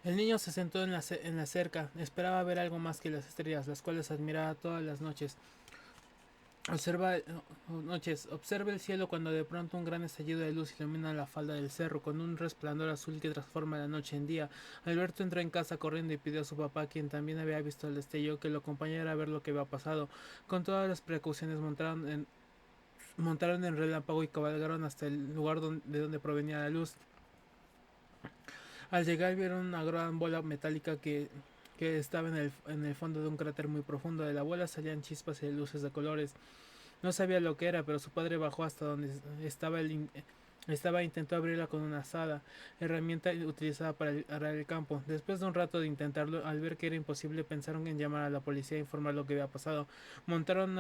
El niño se sentó en la cerca, esperaba ver algo más que las estrellas, las cuales admiraba todas las noches. Observa, observa el cielo cuando de pronto un gran estallido de luz ilumina la falda del cerro con un resplandor azul que transforma la noche en día. Alberto entró en casa corriendo y pidió a su papá, quien también había visto el destello, que lo acompañara a ver lo que había pasado. Con todas las precauciones montaron en relámpago y cabalgaron hasta el lugar de donde provenía la luz. Al llegar vieron una gran bola metálica que estaba en el fondo de un cráter muy profundo. De la bola salían chispas y luces de colores. No sabía lo que era, pero su padre bajó hasta donde estaba e intentó abrirla con una azada, herramienta utilizada para arar el campo. Después de un rato de intentarlo, al ver que era imposible, pensaron en llamar a la policía e informar lo que había pasado. Montaron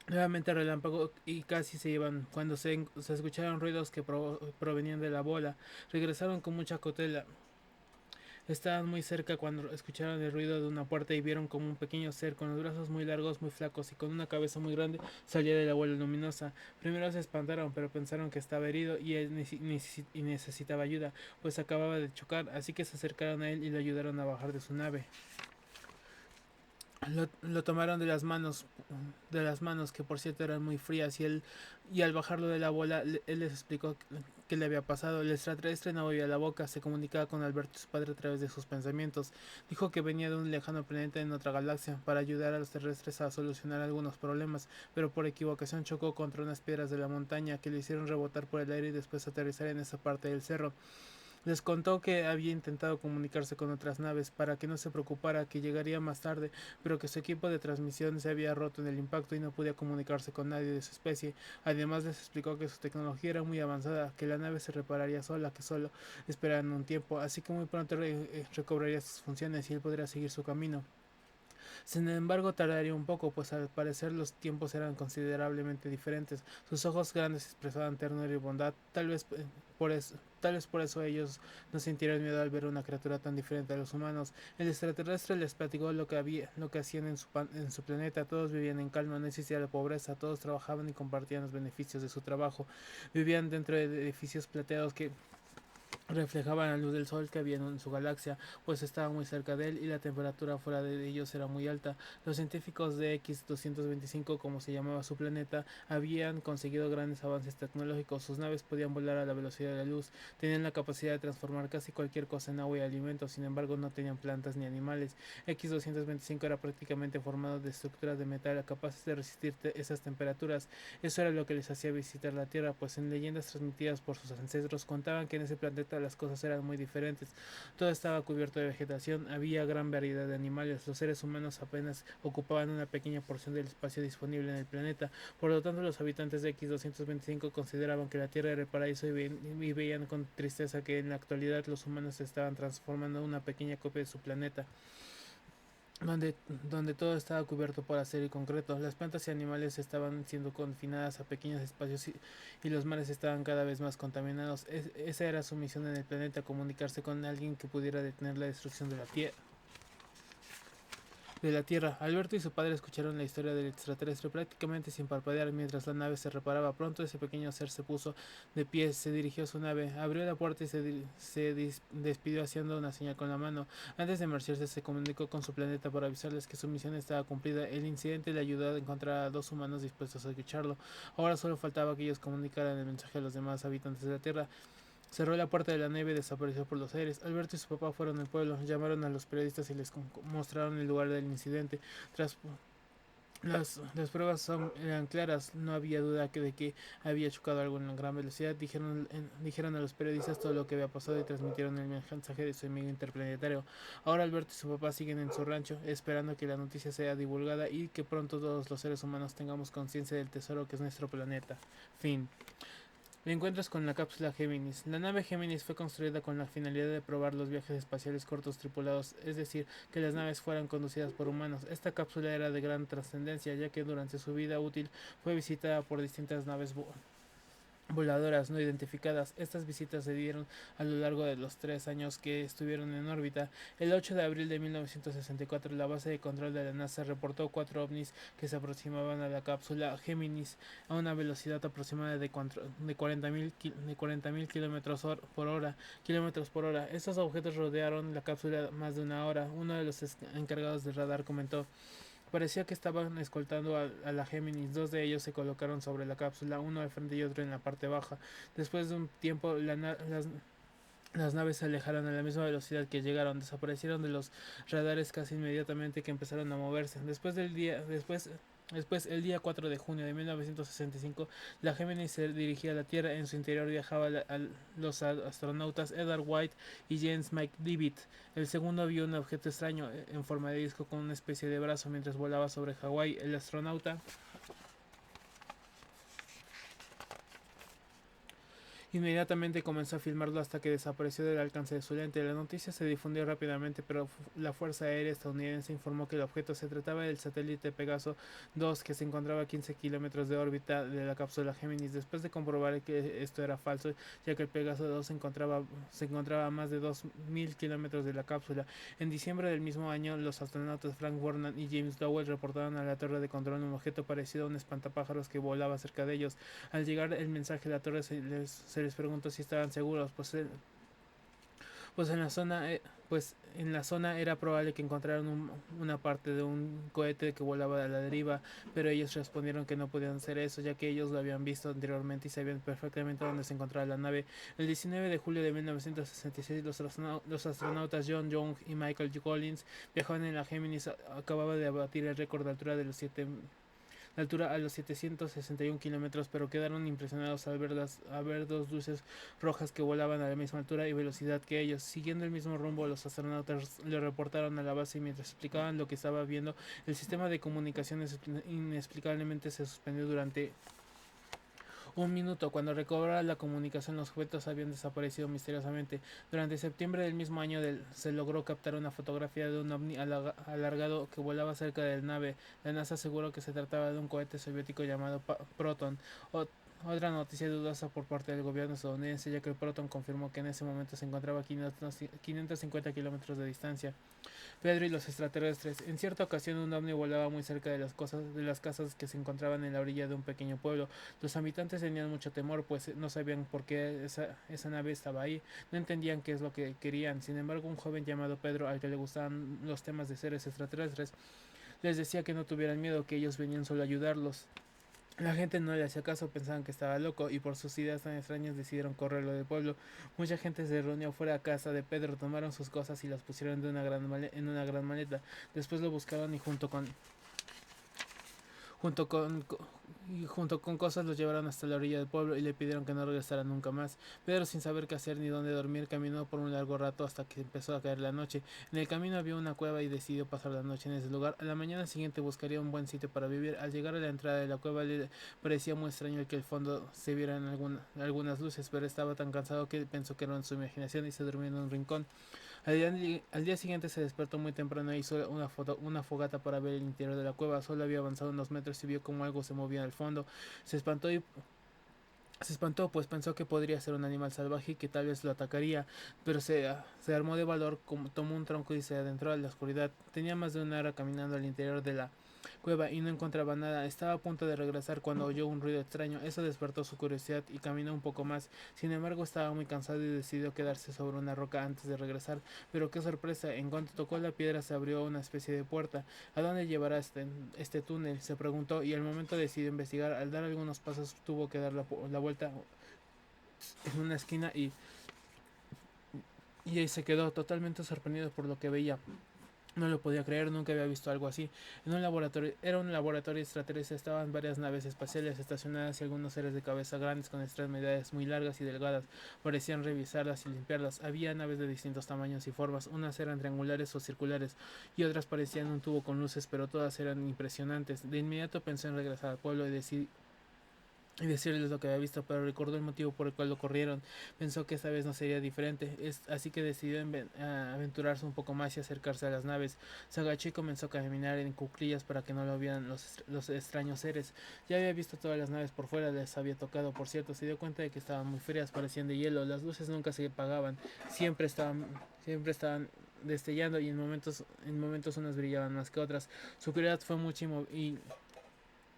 nuevamente relámpago y casi se iban cuando se escucharon ruidos que provenían de la bola. Regresaron con mucha cautela. Estaban muy cerca cuando escucharon el ruido de una puerta y vieron como un pequeño ser con los brazos muy largos, muy flacos y con una cabeza muy grande salía de la bola luminosa. Primero se espantaron, pero pensaron que estaba herido y él y necesitaba ayuda, pues acababa de chocar, así que se acercaron a él y le ayudaron a bajar de su nave. Lo tomaron de las manos que por cierto eran muy frías y al bajarlo de la bola él les explicó qué le había pasado. El extraterrestre no movía la boca, se comunicaba con Alberto y su padre a través de sus pensamientos. Dijo que venía de un lejano planeta en otra galaxia para ayudar a los terrestres a solucionar algunos problemas, pero por equivocación chocó contra unas piedras de la montaña que le hicieron rebotar por el aire y después aterrizar en esa parte del cerro. Les contó que había intentado comunicarse con otras naves para que no se preocupara que llegaría más tarde, pero que su equipo de transmisión se había roto en el impacto y no podía comunicarse con nadie de su especie. Además les explicó que su tecnología era muy avanzada, que la nave se repararía sola, que solo esperaban un tiempo, así que muy pronto recobraría sus funciones y él podría seguir su camino. Sin embargo, tardaría un poco, pues al parecer los tiempos eran considerablemente diferentes. Sus ojos grandes expresaban ternura y bondad, tal vez por eso ellos no sintieron miedo al ver una criatura tan diferente a los humanos. El extraterrestre les platicó lo que hacían en su planeta. Todos vivían en calma, no existía la pobreza, todos trabajaban y compartían los beneficios de su trabajo. Vivían dentro de edificios plateados que reflejaban la luz del sol que había en su galaxia, pues estaba muy cerca de él y la temperatura fuera de ellos era muy alta. Los científicos de X-225, como se llamaba su planeta, habían conseguido grandes avances tecnológicos. Sus naves podían volar a la velocidad de la luz, tenían la capacidad de transformar casi cualquier cosa en agua y alimentos, sin embargo no tenían plantas ni animales. X-225 era prácticamente formado de estructuras de metal capaces de resistir esas temperaturas. Eso era lo que les hacía visitar la Tierra, pues en leyendas transmitidas por sus ancestros contaban que en ese planeta las cosas eran muy diferentes. Todo estaba cubierto de vegetación, había gran variedad de animales, los seres humanos apenas ocupaban una pequeña porción del espacio disponible en el planeta. Por lo tanto, los habitantes de X-225 consideraban que la Tierra era el paraíso y veían con tristeza que en la actualidad los humanos estaban transformando una pequeña copia de su planeta donde, donde todo estaba cubierto por acero y concreto. Las plantas y animales estaban siendo confinadas a pequeños espacios y los mares estaban cada vez más contaminados. Esa era su misión en el planeta, comunicarse con alguien que pudiera detener la destrucción de la Tierra. Alberto y su padre escucharon la historia del extraterrestre prácticamente sin parpadear mientras la nave se reparaba. Pronto ese pequeño ser se puso de pie, se dirigió a su nave, abrió la puerta y despidió haciendo una señal con la mano. Antes de marcharse se comunicó con su planeta para avisarles que su misión estaba cumplida. El incidente le ayudó a encontrar a dos humanos dispuestos a escucharlo. Ahora solo faltaba que ellos comunicaran el mensaje a los demás habitantes de la Tierra. Cerró la puerta de la nave y desapareció por los aires. Alberto y su papá fueron al pueblo, llamaron a los periodistas y les mostraron el lugar del incidente. Tras las pruebas eran claras, no había duda de que había chocado algo en gran velocidad. Dijeron a los periodistas todo lo que había pasado y transmitieron el mensaje de su amigo interplanetario. Ahora Alberto y su papá siguen en su rancho, esperando que la noticia sea divulgada y que pronto todos los seres humanos tengamos conciencia del tesoro que es nuestro planeta. Fin. Encuentros con la cápsula Géminis. La nave Géminis fue construida con la finalidad de probar los viajes espaciales cortos tripulados, es decir, que las naves fueran conducidas por humanos. Esta cápsula era de gran trascendencia, ya que durante su vida útil fue visitada por distintas naves voladoras no identificadas. Estas visitas se dieron a lo largo de los 3 años que estuvieron en órbita. El 8 de abril de 1964, la base de control de la NASA reportó 4 ovnis que se aproximaban a la cápsula Géminis a una velocidad aproximada de 40.000 kilómetros por hora. Estos objetos rodearon la cápsula más de una hora. Uno de los encargados del radar comentó: parecía que estaban escoltando a la Géminis. Dos de ellos se colocaron sobre la cápsula, uno al frente y otro en la parte baja. Después de un tiempo, las naves se alejaron a la misma velocidad que llegaron, desaparecieron de los radares casi inmediatamente que empezaron a moverse. Después, el día 4 de junio de 1965, la Gemini se dirigía a la Tierra. En su interior viajaban los astronautas Edward White y James McDivitt. El segundo vio un objeto extraño en forma de disco con una especie de brazo mientras volaba sobre Hawái. El astronauta inmediatamente comenzó a filmarlo hasta que desapareció del alcance de su lente. La noticia se difundió rápidamente, pero la Fuerza Aérea estadounidense informó que el objeto se trataba del satélite Pegaso 2, que se encontraba a 15 kilómetros de órbita de la cápsula Géminis. Después de comprobar que esto era falso, ya que el Pegaso 2 se encontraba a más de 2.000 kilómetros de la cápsula. En diciembre del mismo año, los astronautas Frank Borman y James Lowell reportaron a la torre de control un objeto parecido a un espantapájaros que volaba cerca de ellos. Al llegar el mensaje, la torre se les preguntó si estaban seguros, pues en la zona era probable que encontraran una parte de un cohete que volaba a la deriva, pero ellos respondieron que no podían hacer eso, ya que ellos lo habían visto anteriormente y sabían perfectamente dónde se encontraba la nave. El 19 de julio de 1966, los astronautas John Young y Michael Collins viajaban en la Géminis. Acababa de batir el récord de altura de los 761 kilómetros, pero quedaron impresionados al ver dos luces rojas que volaban a la misma altura y velocidad que ellos. Siguiendo el mismo rumbo, los astronautas le reportaron a la base y mientras explicaban lo que estaba viendo, el sistema de comunicaciones inexplicablemente se suspendió durante un minuto. Cuando recobraba la comunicación, los objetos habían desaparecido misteriosamente. Durante septiembre del mismo año se logró captar una fotografía de un ovni alargado que volaba cerca de la nave. La NASA aseguró que se trataba de un cohete soviético llamado Proton. Otra noticia dudosa por parte del gobierno estadounidense, ya que el Proton confirmó que en ese momento se encontraba a 550 kilómetros de distancia. Pedro y los extraterrestres. En cierta ocasión, un ovni volaba muy cerca de las casas que se encontraban en la orilla de un pequeño pueblo. Los habitantes tenían mucho temor, pues no sabían por qué esa nave estaba ahí. No entendían qué es lo que querían. Sin embargo, un joven llamado Pedro, al que le gustaban los temas de seres extraterrestres, les decía que no tuvieran miedo, que ellos venían solo a ayudarlos. La gente no le hacía caso, pensaban que estaba loco y por sus ideas tan extrañas decidieron correrlo del pueblo. Mucha gente se reunió fuera a casa de Pedro, tomaron sus cosas y las pusieron en una gran maleta. Después lo buscaron y junto con, junto con cosas los llevaron hasta la orilla del pueblo y le pidieron que no regresara nunca más. Pedro, sin saber qué hacer ni dónde dormir, caminó por un largo rato hasta que empezó a caer la noche. En el camino había una cueva y decidió pasar la noche en ese lugar. A la mañana siguiente buscaría un buen sitio para vivir. Al llegar a la entrada de la cueva le parecía muy extraño el que al fondo se vieran algunas luces, pero estaba tan cansado que pensó que era en su imaginación y se durmió en un rincón. Al día siguiente se despertó muy temprano e hizo una fogata para ver el interior de la cueva. Solo había avanzado unos metros y vio como algo se movía al fondo. Se espantó y se espantó, pues pensó que podría ser un animal salvaje y que tal vez lo atacaría, pero se armó de valor, tomó un tronco y se adentró a la oscuridad. Tenía más de una hora caminando al interior de la cueva y no encontraba nada. Estaba a punto de regresar cuando oyó un ruido extraño. Eso despertó su curiosidad y caminó un poco más. Sin embargo, estaba muy cansado y decidió quedarse sobre una roca antes de regresar. Pero qué sorpresa, en cuanto tocó la piedra se abrió una especie de puerta. ¿A dónde llevará este túnel?, se preguntó, y al momento decidió investigar. Al dar algunos pasos tuvo que dar la vuelta en una esquina y ahí se quedó totalmente sorprendido por lo que veía. No lo podía creer, nunca había visto algo así. Era un laboratorio extraterrestre, estaban varias naves espaciales estacionadas y algunos seres de cabeza grandes con extremidades muy largas y delgadas. Parecían revisarlas y limpiarlas. Había naves de distintos tamaños y formas, unas eran triangulares o circulares y otras parecían un tubo con luces, pero todas eran impresionantes. De inmediato pensé en regresar al pueblo y y decirles lo que había visto, pero recordó el motivo por el cual lo corrieron. Pensó que esta vez no sería diferente, así que decidió aventurarse un poco más y acercarse a las naves. Se agachó y comenzó a caminar en cuclillas para que no lo vieran los extraños seres. Ya había visto todas las naves por fuera, les había tocado, por cierto, se dio cuenta de que estaban muy frías, parecían de hielo, las luces nunca se apagaban, siempre estaban destellando y en momentos unas brillaban más que otras. Su curiosidad fue mucho y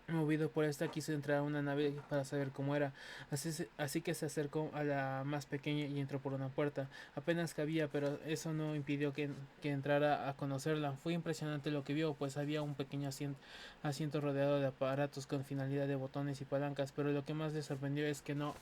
movido por esta, quiso entrar a una nave para saber cómo era, así que se acercó a la más pequeña y entró por una puerta. Apenas cabía, pero eso no impidió que entrara a conocerla. Fue impresionante lo que vio, pues había un pequeño asiento rodeado de aparatos con finalidad de botones y palancas, pero lo que más le sorprendió es que no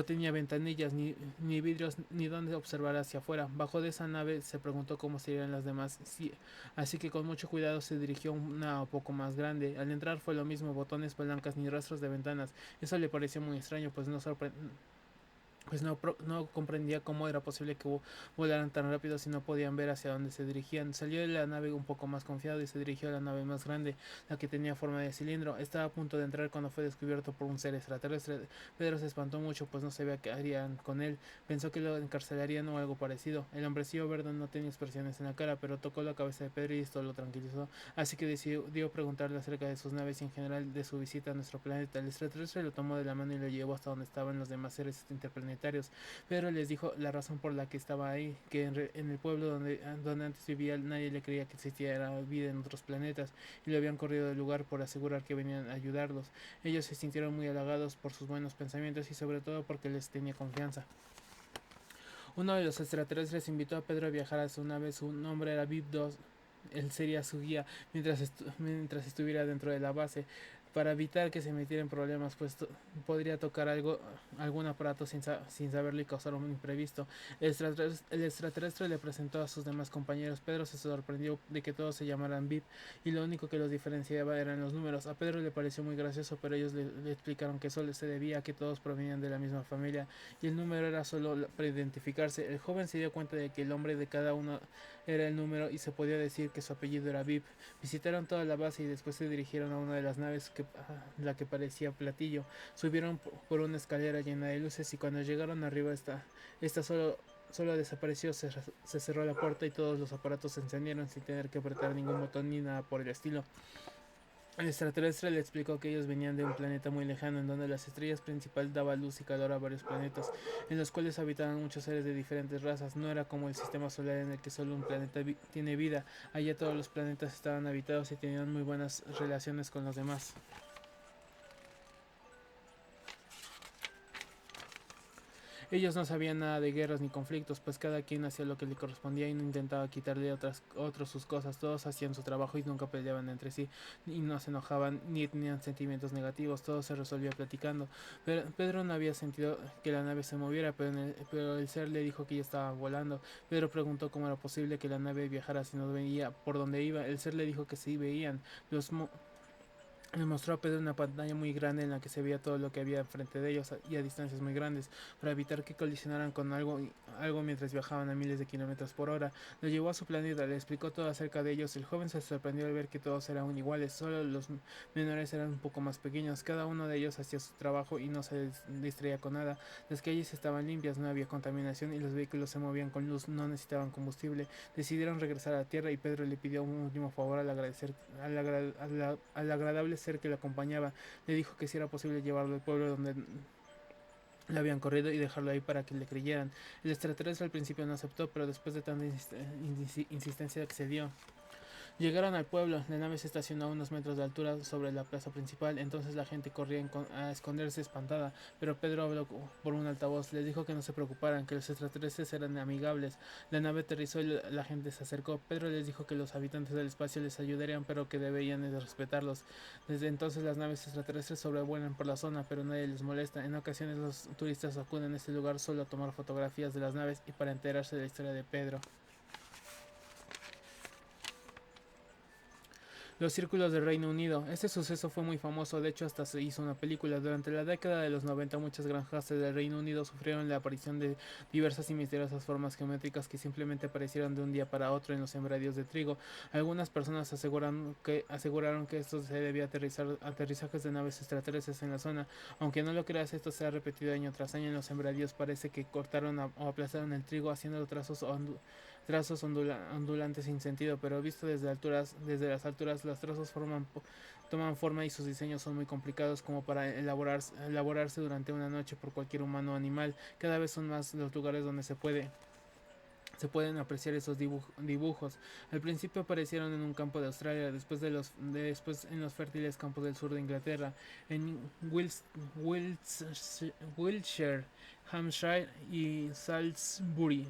tenía ventanillas, ni vidrios, ni donde observar hacia afuera. Bajó de esa nave, se preguntó cómo serían las demás, sí, así que con mucho cuidado se dirigió a una un poco más grande. Al entrar fue lo mismo, botones, palancas, ni rastros de ventanas. Eso le pareció muy extraño, pues no comprendía cómo era posible que volaran tan rápido si no podían ver hacia dónde se dirigían. Salió de la nave un poco más confiado y se dirigió a la nave más grande, la que tenía forma de cilindro. Estaba a punto de entrar cuando fue descubierto por un ser extraterrestre. Pedro se espantó mucho, pues no sabía qué harían con él. Pensó que lo encarcelarían o algo parecido. El hombrecillo verde no tenía expresiones en la cara, pero tocó la cabeza de Pedro y esto lo tranquilizó. Así que decidió preguntarle acerca de sus naves y en general de su visita a nuestro planeta. El extraterrestre lo tomó de la mano y lo llevó hasta donde estaban los demás seres interplanetarios. Pedro les dijo la razón por la que estaba ahí, que en el pueblo donde antes vivía nadie le creía que existiera vida en otros planetas y lo habían corrido del lugar por asegurar que venían a ayudarlos. Ellos se sintieron muy halagados por sus buenos pensamientos y sobre todo porque les tenía confianza. Uno de los extraterrestres invitó a Pedro a viajar a su nave, su nombre era VIP-2. Él sería su guía mientras estuviera dentro de la base, para evitar que se metiera en problemas, pues podría tocar algún aparato sin saberlo y causar un imprevisto. El extraterrestre le presentó a sus demás compañeros. Pedro se sorprendió de que todos se llamaran VIP y lo único que los diferenciaba eran los números. A Pedro le pareció muy gracioso, pero ellos le explicaron que solo se debía a que todos provenían de la misma familia y el número era solo para identificarse. El joven se dio cuenta de que el nombre de cada uno era el número y se podía decir que su apellido era VIP. Visitaron toda la base y después se dirigieron a una de las naves, la que parecía platillo. Subieron por una escalera llena de luces y cuando llegaron arriba esta solo desapareció, se cerró la puerta y todos los aparatos se encendieron sin tener que apretar ningún botón ni nada por el estilo. El extraterrestre le explicó que ellos venían de un planeta muy lejano en donde las estrellas principales daban luz y calor a varios planetas, en los cuales habitaban muchos seres de diferentes razas. No era como el sistema solar en el que solo un planeta tiene vida. Allá todos los planetas estaban habitados y tenían muy buenas relaciones con los demás. Ellos no sabían nada de guerras ni conflictos, pues cada quien hacía lo que le correspondía y no intentaba quitarle a otros sus cosas. Todos hacían su trabajo y nunca peleaban entre sí, y no se enojaban ni tenían sentimientos negativos. Todo se resolvía platicando. Pedro no había sentido que la nave se moviera, pero el ser le dijo que ya estaba volando. Pedro preguntó cómo era posible que la nave viajara si no veía por dónde iba. El ser le dijo que sí veían. Le mostró a Pedro una pantalla muy grande en la que se veía todo lo que había enfrente de ellos y a distancias muy grandes, para evitar que colisionaran con algo mientras viajaban a miles de kilómetros por hora. Lo llevó a su planeta, le explicó todo acerca de ellos. El joven se sorprendió al ver que todos eran iguales, solo los menores eran un poco más pequeños. Cada uno de ellos hacía su trabajo y no se distraía con nada. Las calles estaban limpias, no había contaminación y los vehículos se movían con luz, no necesitaban combustible. Decidieron regresar a la Tierra y Pedro le pidió un último favor al agradable ser que lo acompañaba. Le dijo que si era posible llevarlo al pueblo donde lo habían corrido y dejarlo ahí para que le creyeran. El extraterrestre al principio no aceptó, pero después de tanta insistencia accedió. Llegaron al pueblo, la nave se estacionó a unos metros de altura sobre la plaza principal, entonces la gente corría a esconderse espantada, pero Pedro habló por un altavoz, les dijo que no se preocuparan, que los extraterrestres eran amigables. La nave aterrizó y la gente se acercó. Pedro les dijo que los habitantes del espacio les ayudarían, pero que debían de respetarlos. Desde entonces las naves extraterrestres sobrevuelan por la zona, pero nadie les molesta. En ocasiones los turistas acuden a este lugar solo a tomar fotografías de las naves y para enterarse de la historia de Pedro. Los círculos del Reino Unido. Este suceso fue muy famoso, de hecho hasta se hizo una película. Durante la década de los 90 muchas granjas del Reino Unido sufrieron la aparición de diversas y misteriosas formas geométricas que simplemente aparecieron de un día para otro en los sembradíos de trigo. Algunas personas aseguraron que esto se debía a aterrizajes de naves extraterrestres en la zona. Aunque no lo creas, esto se ha repetido año tras año en los sembradíos. Parece que cortaron o aplastaron el trigo haciendo trazos ondulantes sin sentido, pero visto desde las alturas, los trazos toman forma y sus diseños son muy complicados como para elaborarse durante una noche por cualquier humano o animal. Cada vez son más los lugares donde se pueden apreciar esos dibujos. Al principio aparecieron en un campo de Australia, después en los fértiles campos del sur de Inglaterra, en Wiltshire, Hampshire y Salisbury,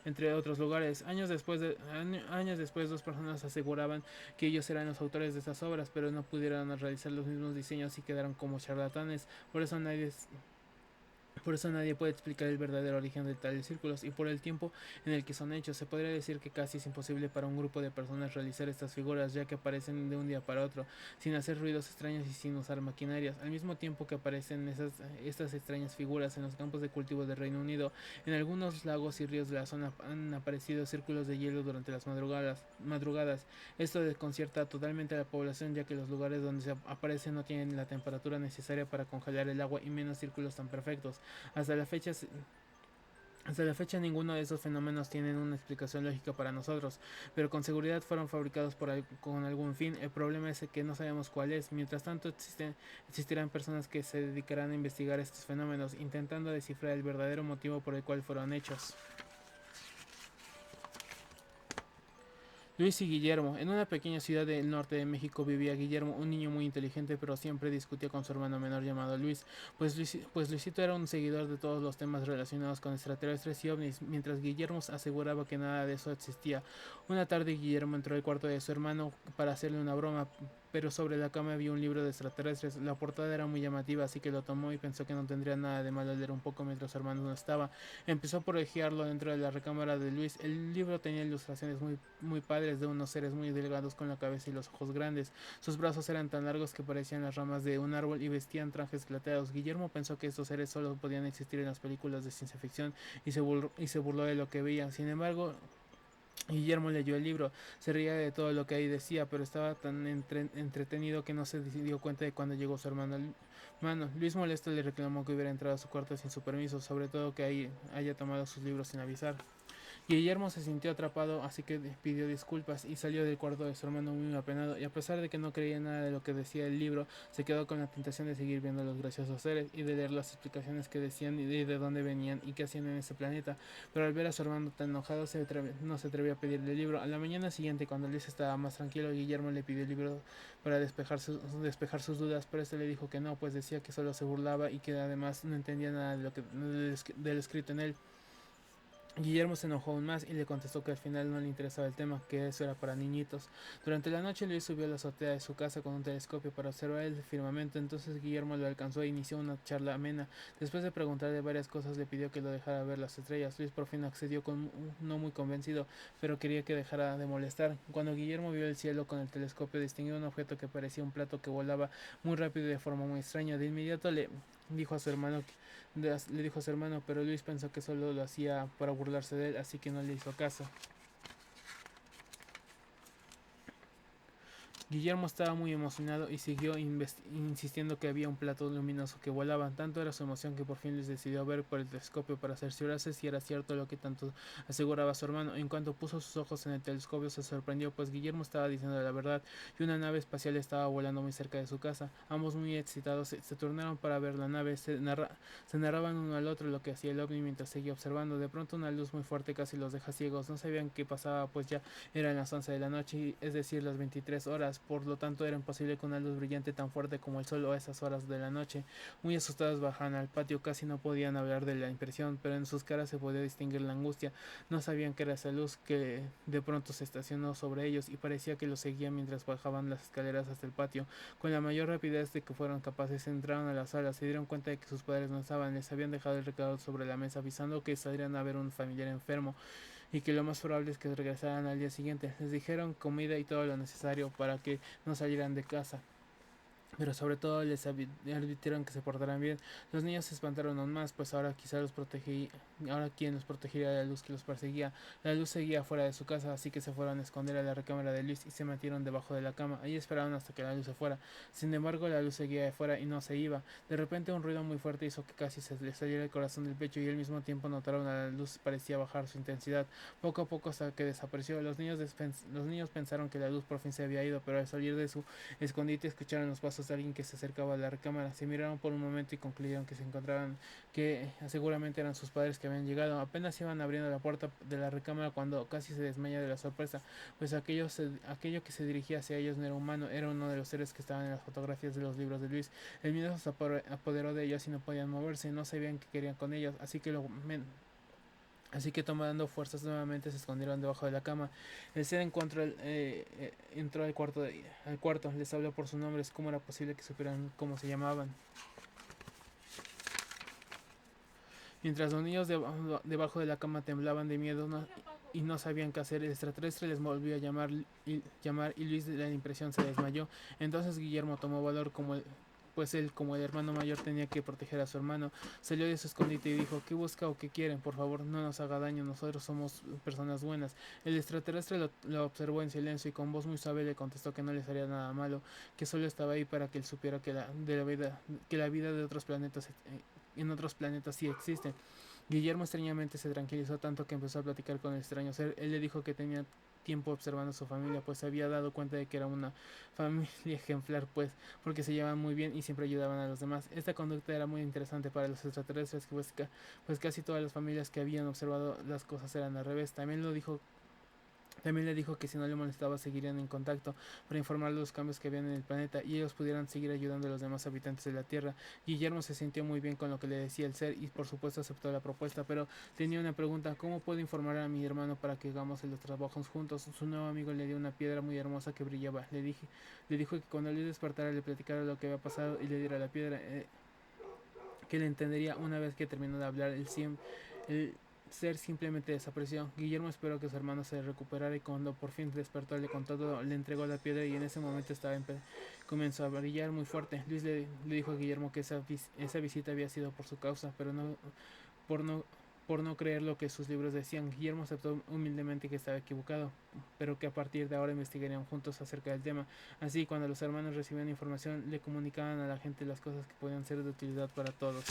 entre otros lugares. Años después, dos personas aseguraban que ellos eran los autores de estas obras, pero no pudieron realizar los mismos diseños y quedaron como charlatanes. Por eso nadie puede explicar el verdadero origen de tales círculos y por el tiempo en el que son hechos. Se podría decir que casi es imposible para un grupo de personas realizar estas figuras, ya que aparecen de un día para otro, sin hacer ruidos extraños y sin usar maquinarias. Al mismo tiempo que aparecen estas extrañas figuras en los campos de cultivo del Reino Unido, en algunos lagos y ríos de la zona han aparecido círculos de hielo durante las madrugadas. Esto desconcierta totalmente a la población, ya que los lugares donde se aparecen no tienen la temperatura necesaria para congelar el agua y menos círculos tan perfectos. Hasta la fecha hasta la fecha ninguno de esos fenómenos tienen una explicación lógica para nosotros, pero con seguridad fueron fabricados con algún fin. El problema es que no sabemos cuál es. Mientras tanto existirán personas que se dedicarán a investigar estos fenómenos, intentando descifrar el verdadero motivo por el cual fueron hechos. Luis y Guillermo. En una pequeña ciudad del norte de México vivía Guillermo, un niño muy inteligente, pero siempre discutía con su hermano menor llamado Luis, pues Luisito era un seguidor de todos los temas relacionados con extraterrestres y ovnis, mientras Guillermo aseguraba que nada de eso existía. Una tarde Guillermo entró al cuarto de su hermano para hacerle una broma, pero sobre la cama había un libro de extraterrestres. La portada era muy llamativa, así que lo tomó y pensó que no tendría nada de malo leer un poco mientras su hermano no estaba. Empezó por hojearlo dentro de la recámara de Luis. El libro tenía ilustraciones muy padres de unos seres muy delgados con la cabeza y los ojos grandes. Sus brazos eran tan largos que parecían las ramas de un árbol y vestían trajes plateados. Guillermo pensó que estos seres solo podían existir en las películas de ciencia ficción y se burló de lo que veía. Sin embargo, Guillermo leyó el libro, se reía de todo lo que ahí decía, pero estaba tan entretenido que no se dio cuenta de cuando llegó su hermano. Luis molesto le reclamó que hubiera entrado a su cuarto sin su permiso, sobre todo que ahí haya tomado sus libros sin avisar. Guillermo se sintió atrapado, así que pidió disculpas y salió del cuarto de su hermano muy apenado, y a pesar de que no creía nada de lo que decía el libro, se quedó con la tentación de seguir viendo los graciosos seres y de leer las explicaciones que decían y de dónde venían y qué hacían en ese planeta. Pero al ver a su hermano tan enojado no se atrevió a pedirle el libro. A la mañana siguiente, cuando Luis estaba más tranquilo, Guillermo le pidió el libro para despejar sus dudas, pero este le dijo que no, pues decía que solo se burlaba y que además no entendía nada de lo escrito en él. Guillermo se enojó aún más y le contestó que al final no le interesaba el tema, que eso era para niñitos. Durante la noche Luis subió a la azotea de su casa con un telescopio para observar el firmamento, entonces Guillermo lo alcanzó e inició una charla amena. Después de preguntarle varias cosas le pidió que lo dejara ver las estrellas. Luis por fin accedió no muy convencido, pero quería que dejara de molestar. Cuando Guillermo vio el cielo con el telescopio distinguió un objeto que parecía un plato que volaba muy rápido y de forma muy extraña. De inmediato dijo a su hermano le dijo a su hermano, pero Luis pensó que solo lo hacía para burlarse de él, así que no le hizo caso. Guillermo estaba muy emocionado y siguió insistiendo que había un plato luminoso que volaba. Tanto era su emoción que por fin les decidió ver por el telescopio para cerciorarse si era cierto lo que tanto aseguraba su hermano. En cuanto puso sus ojos en el telescopio se sorprendió, pues Guillermo estaba diciendo la verdad y una nave espacial estaba volando muy cerca de su casa. Ambos muy excitados se turnaron para ver la nave, se narraban uno al otro lo que hacía el ovni mientras seguía observando. De pronto una luz muy fuerte casi los deja ciegos. No sabían qué pasaba, pues ya eran las 11 de la noche, es decir, las 23 horas. Por lo tanto era imposible que una luz brillante tan fuerte como el sol a esas horas de la noche. Muy asustados bajaban al patio, casi no podían hablar de la impresión, pero en sus caras se podía distinguir la angustia. No sabían que era esa luz que de pronto se estacionó sobre ellos y parecía que los seguía mientras bajaban las escaleras hasta el patio. Con la mayor rapidez de que fueron capaces entraron a la sala, se dieron cuenta de que sus padres no estaban, les habían dejado el recado sobre la mesa avisando que saldrían a ver un familiar enfermo y que lo más probable es que regresaran al día siguiente. Les dijeron comida y todo lo necesario para que no salieran de casa, pero sobre todo les advirtieron que se portaran bien. Los niños se espantaron aún más, pues ahora quizá los protegí, ahora quien los protegería de la luz que los perseguía. La luz seguía fuera de su casa, así que se fueron a esconder a la recámara de Luis y se metieron debajo de la cama. Ahí esperaron hasta que la luz se fuera. Sin embargo, la luz seguía de fuera y no se iba. De repente un ruido muy fuerte hizo que casi se le saliera el corazón del pecho y al mismo tiempo notaron a la luz parecía bajar su intensidad. Poco a poco hasta que desapareció. Los niños pensaron que la luz por fin se había ido, pero al salir de su escondite escucharon los pasos de alguien que se acercaba a la recámara. Se miraron por un momento y concluyeron que se encontraban, que seguramente eran sus padres que habían llegado. Apenas iban abriendo la puerta de la recámara cuando casi se desmaya de la sorpresa, pues aquello que se dirigía hacia ellos no era humano, era uno de los seres que estaban en las fotografías de los libros de Luis. El miedo se apoderó de ellos y no podían moverse, no sabían qué querían con ellos, así que tomando fuerzas nuevamente se escondieron debajo de la cama. El ser entró al cuarto, les habló por sus nombres. ¿Cómo era posible que supieran cómo se llamaban? Mientras los niños debajo de la cama temblaban de miedo y no sabían qué hacer, el extraterrestre les volvió a llamar y Luis de la impresión se desmayó. Entonces Guillermo tomó valor pues él, como el hermano mayor, tenía que proteger a su hermano. Salió de su escondite y dijo: ¿qué busca o qué quieren? Por favor, no nos haga daño, nosotros somos personas buenas. El extraterrestre lo observó en silencio y con voz muy suave le contestó que no les haría nada malo, que solo estaba ahí para que él supiera que la vida de otros planetas en otros planetas sí existen. Guillermo extrañamente se tranquilizó tanto que empezó a platicar con el extraño ser. Él le dijo que tenía tiempo observando a su familia, pues se había dado cuenta de que era una familia ejemplar, pues, porque se llevaban muy bien y siempre ayudaban a los demás. Esta conducta era muy interesante para los extraterrestres, pues casi todas las familias que habían observado las cosas eran al revés. También le dijo que si no le molestaba seguirían en contacto para informar de los cambios que habían en el planeta y ellos pudieran seguir ayudando a los demás habitantes de la Tierra. Guillermo se sintió muy bien con lo que le decía el ser y por supuesto aceptó la propuesta, pero tenía una pregunta: ¿cómo puedo informar a mi hermano para que hagamos los trabajos juntos? Su nuevo amigo le dio una piedra muy hermosa que brillaba. Le dijo que cuando él despertara le platicara lo que había pasado y le diera la piedra, que le entendería. Una vez que terminó de hablar, el ser simplemente desapareció. Guillermo esperó que su hermano se recuperara y cuando por fin despertó le contó todo, le entregó la piedra y en ese momento comenzó a brillar muy fuerte. Luis le dijo a Guillermo que esa visita había sido por su causa, pero no por no por no creer lo que sus libros decían. Guillermo aceptó humildemente que estaba equivocado, pero que a partir de ahora investigarían juntos acerca del tema. Así, cuando los hermanos recibían información, le comunicaban a la gente las cosas que podían ser de utilidad para todos.